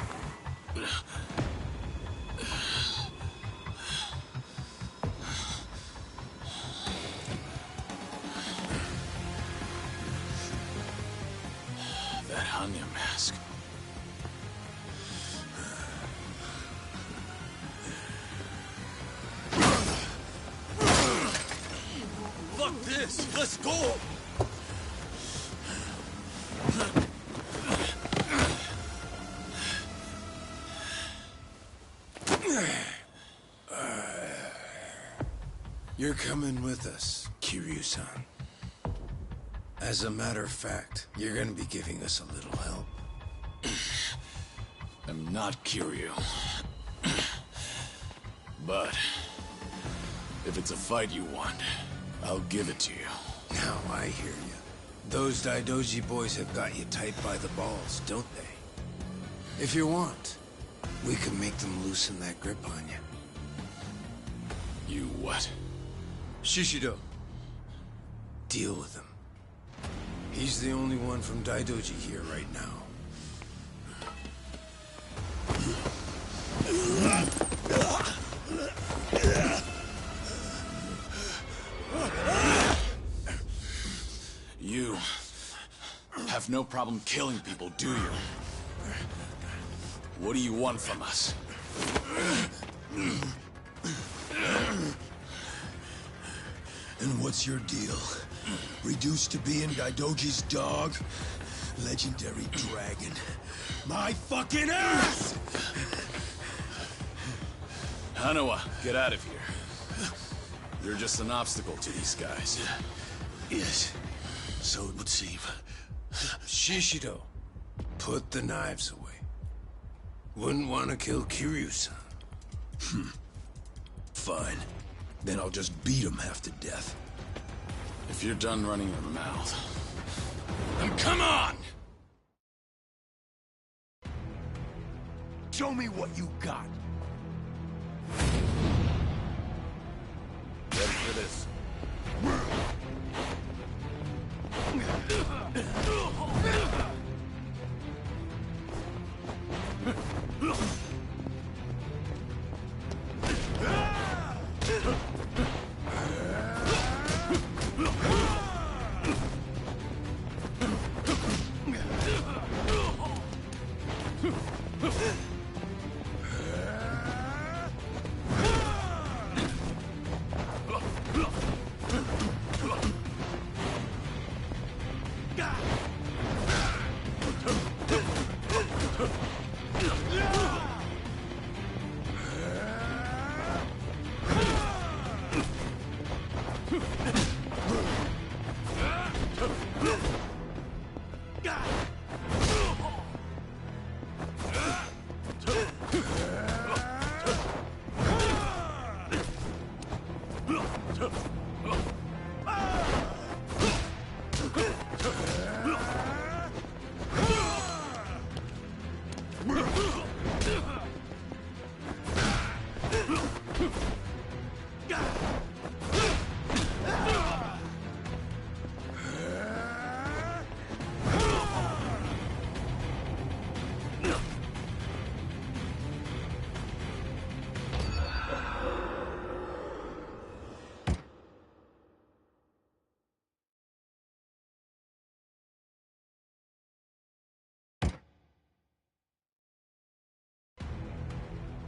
That Hanya mask. Fuck this! Let's go! You're coming with us, Kiryu-san. As a matter of fact, you're gonna be giving us a little help. I'm not Kiryu. But if it's a fight you want, I'll give it to you. Now I hear you. Those Daidoji boys have got you tight by the balls, don't they? If you want, we can make them loosen that grip on you. You what? Shishido. Deal with him. He's the only one from Daidoji here right now. You have no problem killing people, do you? What do you want from us? And what's your deal? Reduced to being Daidoji's dog? Legendary dragon. My fucking ass! Hanawa, get out of here. You're just an obstacle to these guys. Yes, so it would seem. Shishido, put the knives away. Wouldn't want to kill Kiryu-san. Fine. Then I'll just beat him half to death. If you're done running your mouth, then come on! Show me what you got. ready for this.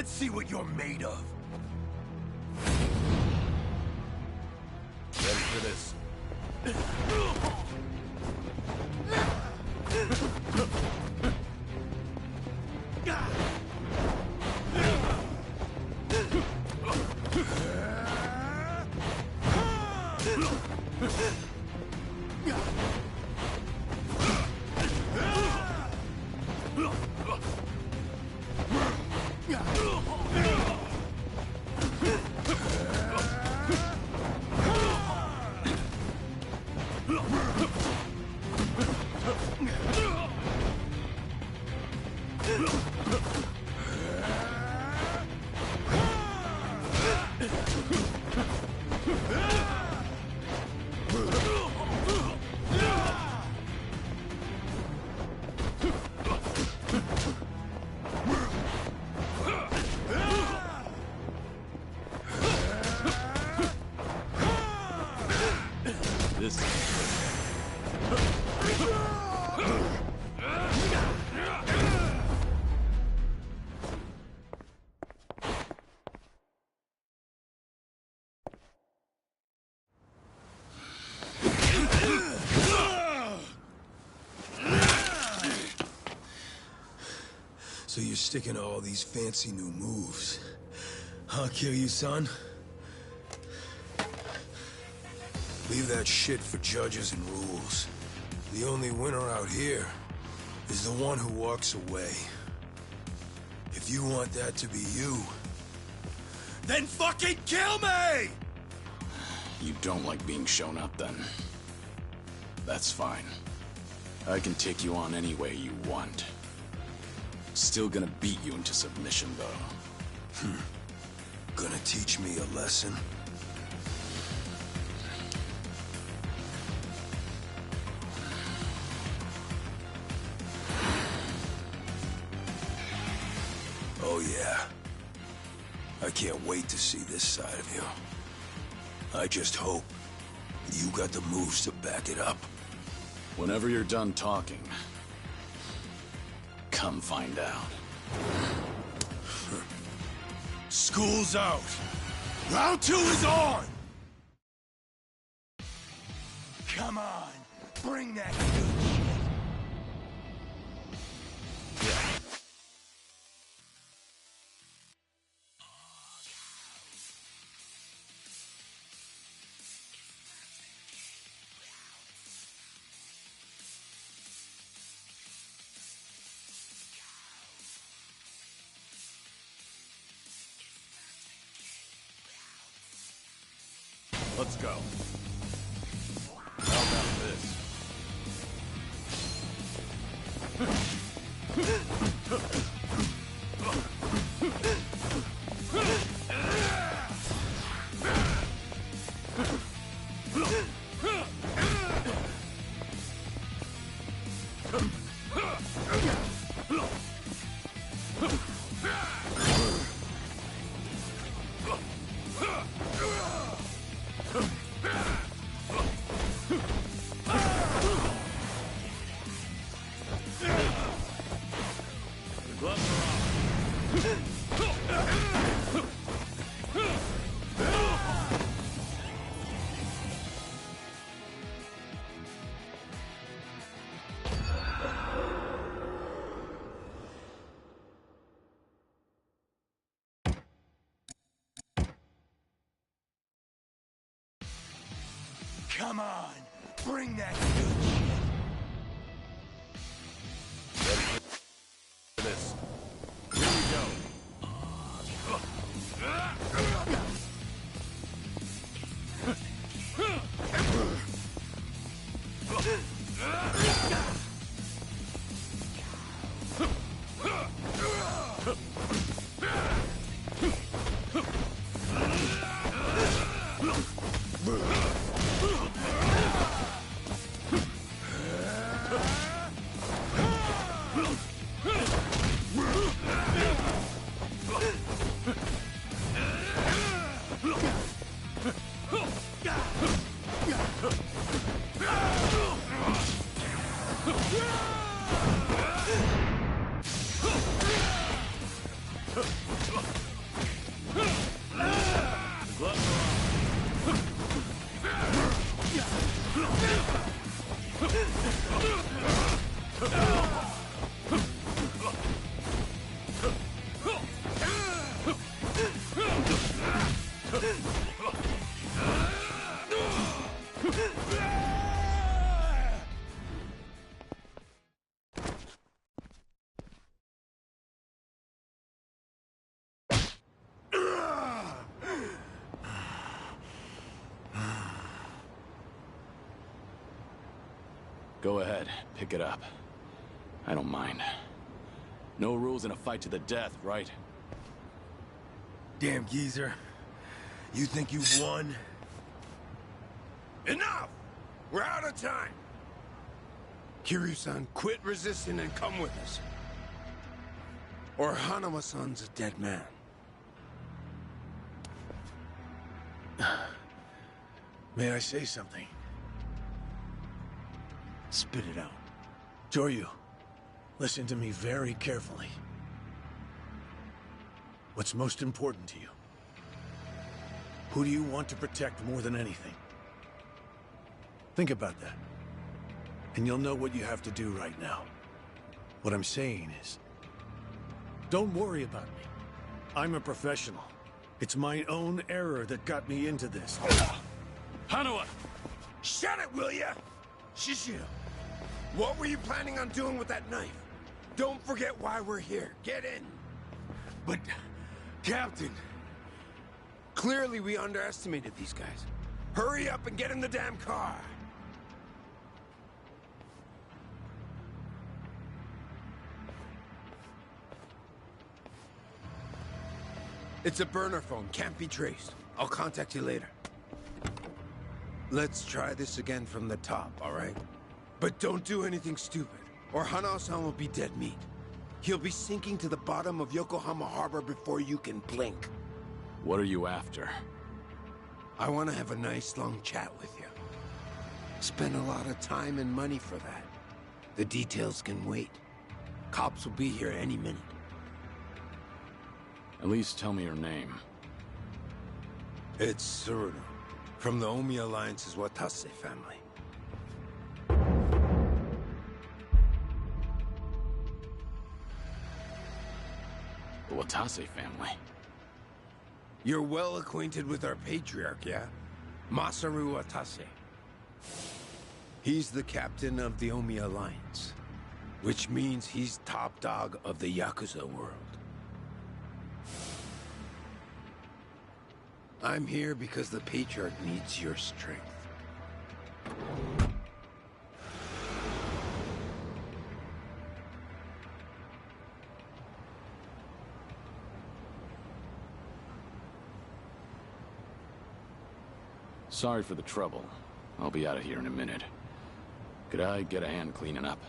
Let's see what you're made of. Ready for this. So you're sticking to all these fancy new moves. Huh, Kiryu-san? Leave that shit for judges and rules. The only winner out here is the one who walks away. If you want that to be you, then fucking kill me! You don't like being shown up, then? That's fine. I can take you on any way you want. Still gonna beat you into submission, though. Gonna teach me a lesson? Oh yeah. I can't wait to see this side of you. I just hope you got the moves to back it up. Whenever you're done talking, come find out. School's out. Round 2 is on! Come on, bring that good shit. go. How about this? Come on, bring that good shit. This. Here we go. Go ahead, pick it up. I don't mind. No rules in a fight to the death, right? Damn geezer. You think you won? Enough! We're out of time! Kiryu-san, quit resisting and come with us. Or Hanama-san's a dead man. May I say something? Spit it out. Joryu, listen to me very carefully. What's most important to you? Who do you want to protect more than anything? Think about that. And you'll know what you have to do right now. What I'm saying is, don't worry about me. I'm a professional. It's my own error that got me into this. Hanawa! Shut it, will ya? Shishio, what were you planning on doing with that knife? Don't forget why we're here. Get in. But, Captain... Clearly we underestimated these guys. Hurry up and get in the damn car. It's a burner phone, can't be traced. I'll contact you later. Let's try this again from the top, all right? But don't do anything stupid, or Hanao-san will be dead meat. He'll be sinking to the bottom of Yokohama Harbor before you can blink. What are you after? I want to have a nice long chat with you. Spend a lot of time and money for that. The details can wait. Cops will be here any minute. At least tell me your name. It's Tsuruno, from the Omi Alliance's Watase family. The Watase family? You're well acquainted with our patriarch, yeah? Masaru Watase. He's the captain of the Omi Alliance, which means he's top dog of the Yakuza world. I'm here because the Patriarch needs your strength. Sorry for the trouble. I'll be out of here in a minute. Could I get a hand cleaning up?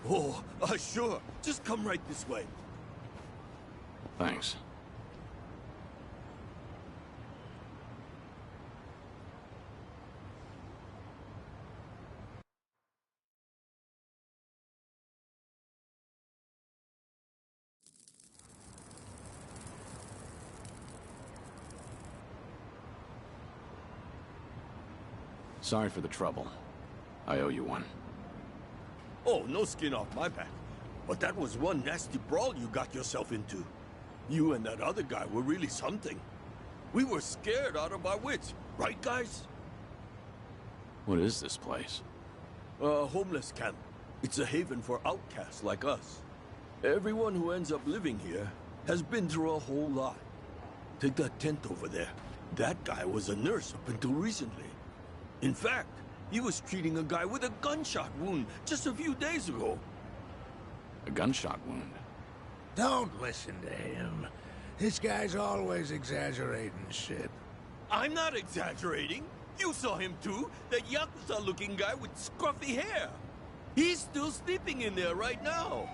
Oh, sure. Just come right this way. Thanks. Sorry for the trouble. I owe you one. Oh, no skin off my back. But that was one nasty brawl you got yourself into. You and that other guy were really something. We were scared out of our wits, right, guys? What is this place? A homeless camp. It's a haven for outcasts like us. Everyone who ends up living here has been through a whole lot. Take that tent over there. That guy was a nurse up until recently. In fact, he was treating a guy with a gunshot wound just a few days ago. A gunshot wound? Don't listen to him. This guy's always exaggerating shit. I'm not exaggerating. You saw him too. That Yakuza-looking guy with scruffy hair. He's still sleeping in there right now.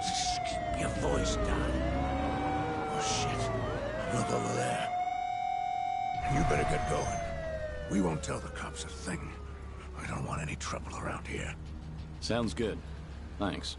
Just keep your voice down. Oh, shit. Look over there. You better get going. We won't tell the cops a thing. I don't want any trouble around here. Sounds good. Thanks.